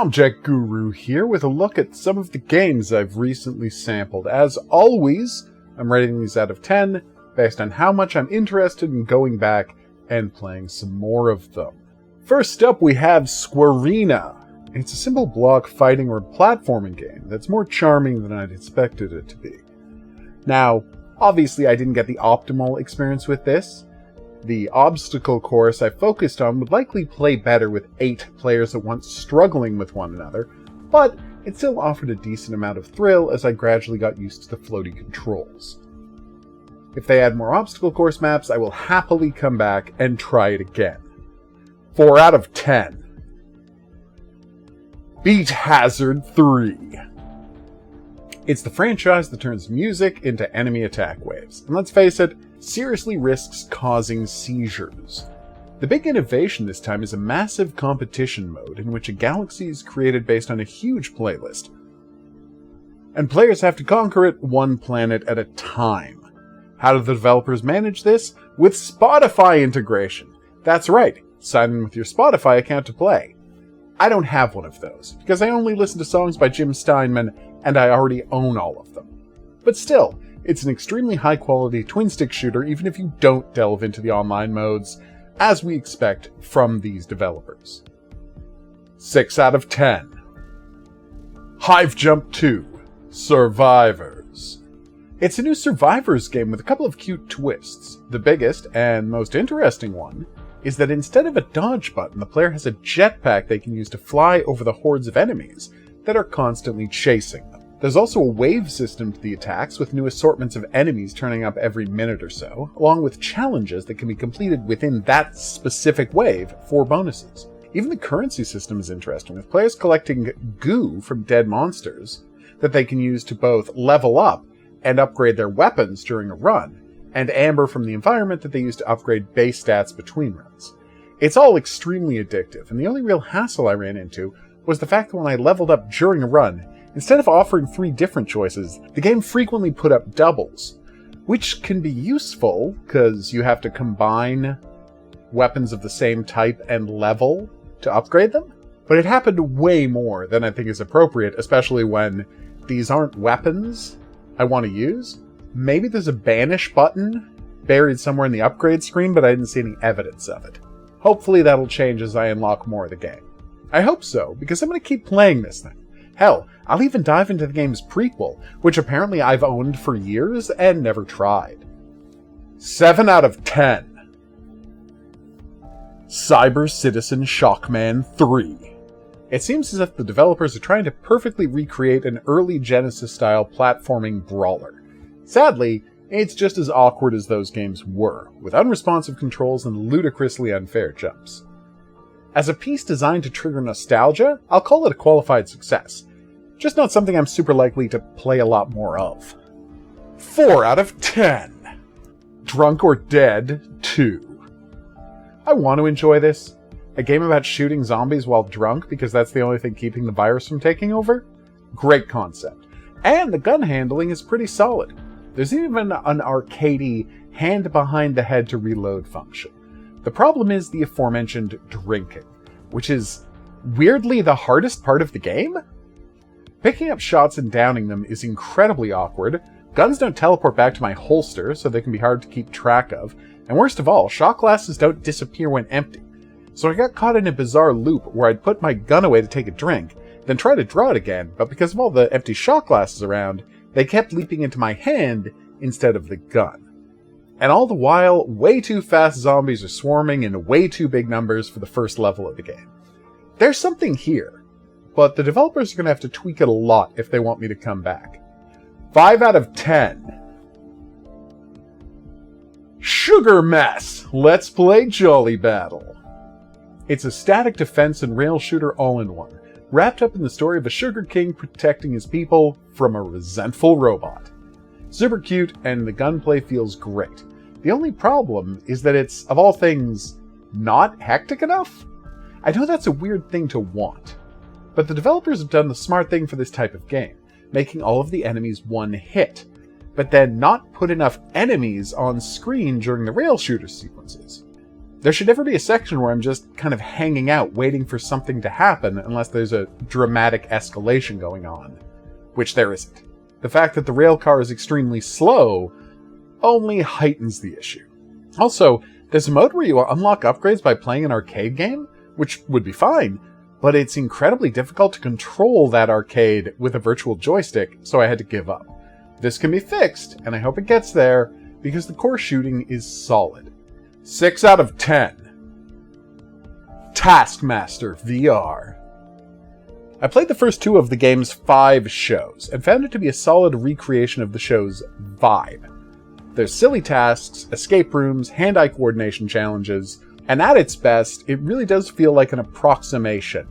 HOGuru here with a look at some of the games I've recently sampled. As always, I'm rating these out of 10 based on how much I'm interested in going back and playing some more of them. First up we have Squarina. It's a simple block fighting or platforming game that's more charming than I'd expected it to be. Now, obviously I didn't get the optimal experience with this. The obstacle course I focused on would likely play better with 8 players at once struggling with one another, but it still offered a decent amount of thrill as I gradually got used to the floaty controls. If they add more obstacle course maps, I will happily come back and try it again. 4 out of 10. Beat Hazard 3. It's the franchise that turns music into enemy attack waves, and let's face it, seriously risks causing seizures. The big innovation this time is a massive competition mode in which a galaxy is created based on a huge playlist, and players have to conquer it one planet at a time. How do the developers manage this? With Spotify integration. That's right, sign in with your Spotify account to play. I don't have one of those, because I only listen to songs by Jim Steinman, and I already own all of them. But still, it's an extremely high-quality twin-stick shooter even if you don't delve into the online modes, as we expect from these developers. 6 out of 10. Hive Jump 2. Survivors. It's a new Survivors game with a couple of cute twists. The biggest, and most interesting one, is that instead of a dodge button, the player has a jetpack they can use to fly over the hordes of enemies that are constantly chasing them. There's also a wave system to the attacks, with new assortments of enemies turning up every minute or so, along with challenges that can be completed within that specific wave for bonuses. Even the currency system is interesting, with players collecting goo from dead monsters that they can use to both level up and upgrade their weapons during a run, and amber from the environment that they use to upgrade base stats between runs. It's all extremely addictive, and the only real hassle I ran into was the fact that when I leveled up during a run, instead of offering 3 different choices, the game frequently put up doubles, which can be useful because you have to combine weapons of the same type and level to upgrade them, but it happened way more than I think is appropriate, especially when these aren't weapons I want to use. Maybe there's a banish button buried somewhere in the upgrade screen, but I didn't see any evidence of it. Hopefully that'll change as I unlock more of the game. I hope so, because I'm going to keep playing this thing. Hell, I'll even dive into the game's prequel, which apparently I've owned for years and never tried. 7 out of 10. Cyber Citizen Shockman 3. It seems as if the developers are trying to perfectly recreate an early Genesis-style platforming brawler. Sadly, it's just as awkward as those games were, with unresponsive controls and ludicrously unfair jumps. As a piece designed to trigger nostalgia, I'll call it a qualified success. Just not something I'm super likely to play a lot more of. 4 out of 10. Drunk or Dead 2. I want to enjoy this. A game about shooting zombies while drunk because that's the only thing keeping the virus from taking over? Great concept. And the gun handling is pretty solid. There's even an arcadey hand behind the head to reload function. The problem is the aforementioned drinking, which is weirdly the hardest part of the game? Picking up shots and downing them is incredibly awkward, guns don't teleport back to my holster, so they can be hard to keep track of, and worst of all, shot glasses don't disappear when empty. So I got caught in a bizarre loop where I'd put my gun away to take a drink, then try to draw it again, but because of all the empty shot glasses around, they kept leaping into my hand instead of the gun. And all the while, way too fast zombies are swarming in way too big numbers for the first level of the game. There's something here, but the developers are going to have to tweak it a lot if they want me to come back. 5 out of 10. Sugar Mess! Let's play Jolly Battle. It's a static defense and rail shooter all-in-one, wrapped up in the story of a sugar king protecting his people from a resentful robot. Super cute, and the gunplay feels great. The only problem is that it's, of all things, not hectic enough? I know that's a weird thing to want, but the developers have done the smart thing for this type of game, making all of the enemies one hit, but then not put enough enemies on screen during the rail shooter sequences. There should never be a section where I'm just kind of hanging out waiting for something to happen unless there's a dramatic escalation going on, which there isn't. The fact that the rail car is extremely slow only heightens the issue. Also, there's a mode where you unlock upgrades by playing an arcade game, which would be fine, but it's incredibly difficult to control that arcade with a virtual joystick, so I had to give up. This can be fixed, and I hope it gets there, because the core shooting is solid. 6 out of 10. Taskmaster VR. I played the first 2 of the game's 5 shows, and found it to be a solid recreation of the show's vibe. There's silly tasks, escape rooms, hand-eye coordination challenges, and at its best, it really does feel like an approximation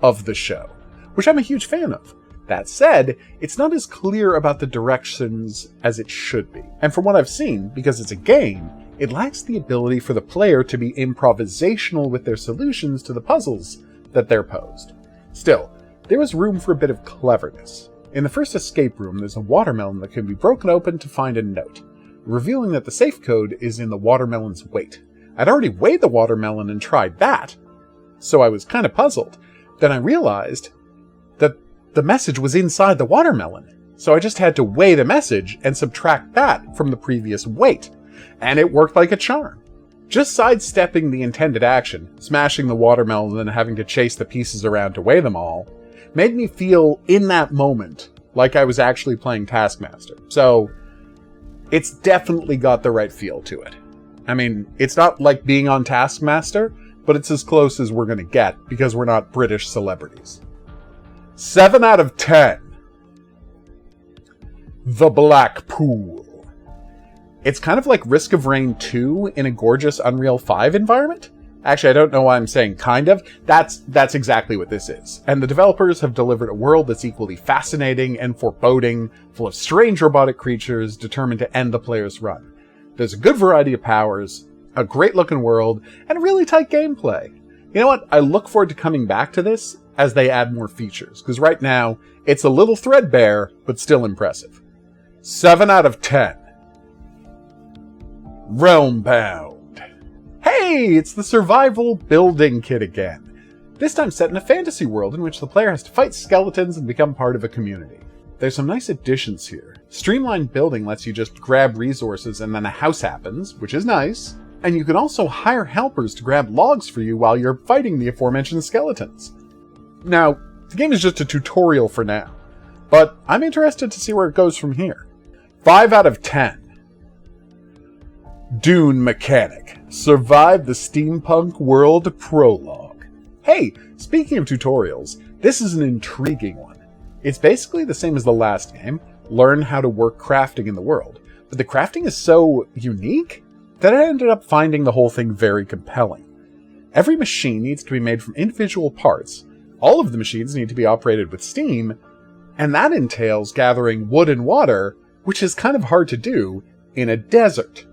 of the show, which I'm a huge fan of. That said, it's not as clear about the directions as it should be. And from what I've seen, because it's a game, it lacks the ability for the player to be improvisational with their solutions to the puzzles that they're posed. Still, there is room for a bit of cleverness. In the first escape room, there's a watermelon that can be broken open to find a note, revealing that the safe code is in the watermelon's weight. I'd already weighed the watermelon and tried that, so I was kind of puzzled. Then I realized that the message was inside the watermelon, so I just had to weigh the message and subtract that from the previous weight, and it worked like a charm. Just sidestepping the intended action, smashing the watermelon and having to chase the pieces around to weigh them all, made me feel in that moment like I was actually playing Taskmaster. So, it's definitely got the right feel to it. I mean, it's not like being on Taskmaster, but it's as close as we're going to get because we're not British celebrities. 7 out of 10. The Black Pool. It's kind of like Risk of Rain 2 in a gorgeous Unreal 5 environment. Actually, I don't know why I'm saying kind of. That's exactly what this is. And the developers have delivered a world that's equally fascinating and foreboding, full of strange robotic creatures determined to end the player's run. There's a good variety of powers, a great looking world, and really tight gameplay. You know what? I look forward to coming back to this as they add more features, because right now, it's a little threadbare, but still impressive. 7 out of 10. Realmbound. Hey, it's the survival building kit again. This time set in a fantasy world in which the player has to fight skeletons and become part of a community. There's some nice additions here. Streamlined building lets you just grab resources and then a house happens, which is nice. And you can also hire helpers to grab logs for you while you're fighting the aforementioned skeletons. Now, the game is just a tutorial for now, but I'm interested to see where it goes from here. 5 out of 10. Dune Mechanic. Survive the Steampunk World Prologue. Hey, speaking of tutorials, this is an intriguing one. It's basically the same as the last game, learn how to work crafting in the world, but the crafting is so unique that I ended up finding the whole thing very compelling. Every machine needs to be made from individual parts, all of the machines need to be operated with steam, and that entails gathering wood and water, which is kind of hard to do in a desert.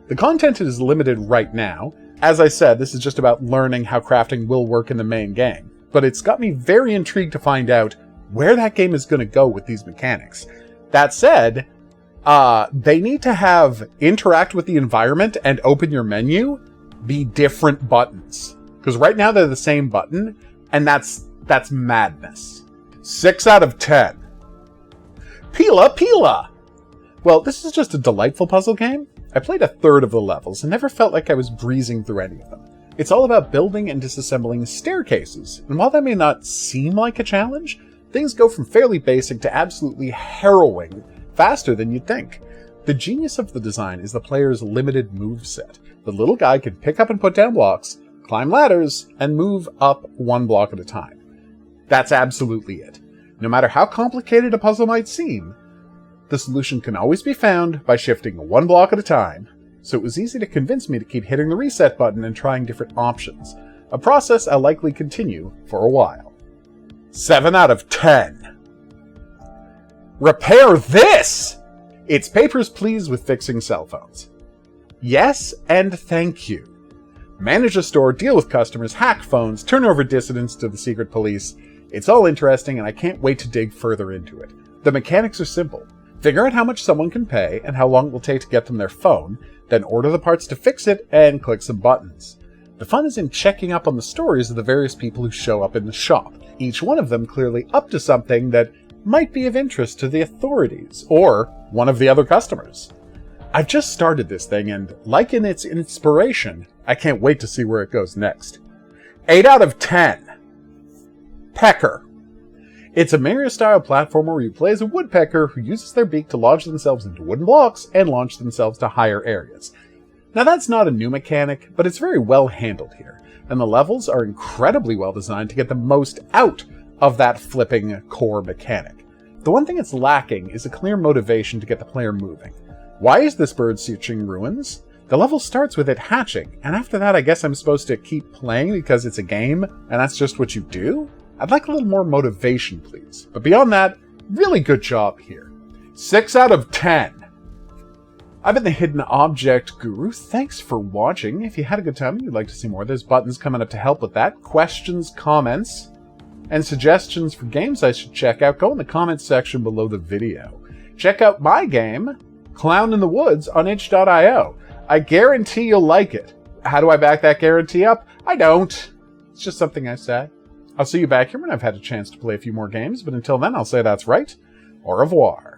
The content is limited right now. As I said, this is just about learning how crafting will work in the main game, but it's got me very intrigued to find out where that game is going to go with these mechanics. That said, they need to have interact with the environment and open your menu be different buttons. Because right now they're the same button, and that's madness. 6 out of 10. Pila Pila! Well, this is just a delightful puzzle game. I played a third of the levels and never felt like I was breezing through any of them. It's all about building and disassembling staircases, and while that may not seem like a challenge, things go from fairly basic to absolutely harrowing faster than you'd think. The genius of the design is the player's limited moveset. The little guy can pick up and put down blocks, climb ladders, and move up one block at a time. That's absolutely it. No matter how complicated a puzzle might seem, the solution can always be found by shifting one block at a time, so it was easy to convince me to keep hitting the reset button and trying different options, a process I'll likely continue for a while. 7 out of 10. Repair this! It's Papers, Please with fixing cell phones. Yes, and thank you. Manage a store, deal with customers, hack phones, turn over dissidents to the secret police. It's all interesting, and I can't wait to dig further into it. The mechanics are simple. Figure out how much someone can pay and how long it will take to get them their phone, then order the parts to fix it, and click some buttons. The fun is in checking up on the stories of the various people who show up in the shop, each one of them clearly up to something that might be of interest to the authorities, or one of the other customers. I've just started this thing, and like in its inspiration, I can't wait to see where it goes next. 8 out of 10. Pecker. It's a Mario-style platformer where you play as a woodpecker who uses their beak to lodge themselves into wooden blocks and launch themselves to higher areas. Now that's not a new mechanic, but it's very well handled here, and the levels are incredibly well designed to get the most out of that flipping core mechanic. The one thing it's lacking is a clear motivation to get the player moving. Why is this bird searching ruins? The level starts with it hatching, and after that I guess I'm supposed to keep playing because it's a game, and that's just what you do? I'd like a little more motivation, please. But beyond that, really good job here. 6 out of 10. I've been the Hidden Object Guru. Thanks for watching. If you had a good time and you'd like to see more, there's buttons coming up to help with that. Questions, comments, and suggestions for games I should check out, go in the comments section below the video. Check out my game, Clown in the Woods, on itch.io. I guarantee you'll like it. How do I back that guarantee up? I don't. It's just something I say. I'll see you back here when I've had a chance to play a few more games, but until then I'll say that's right. Au revoir.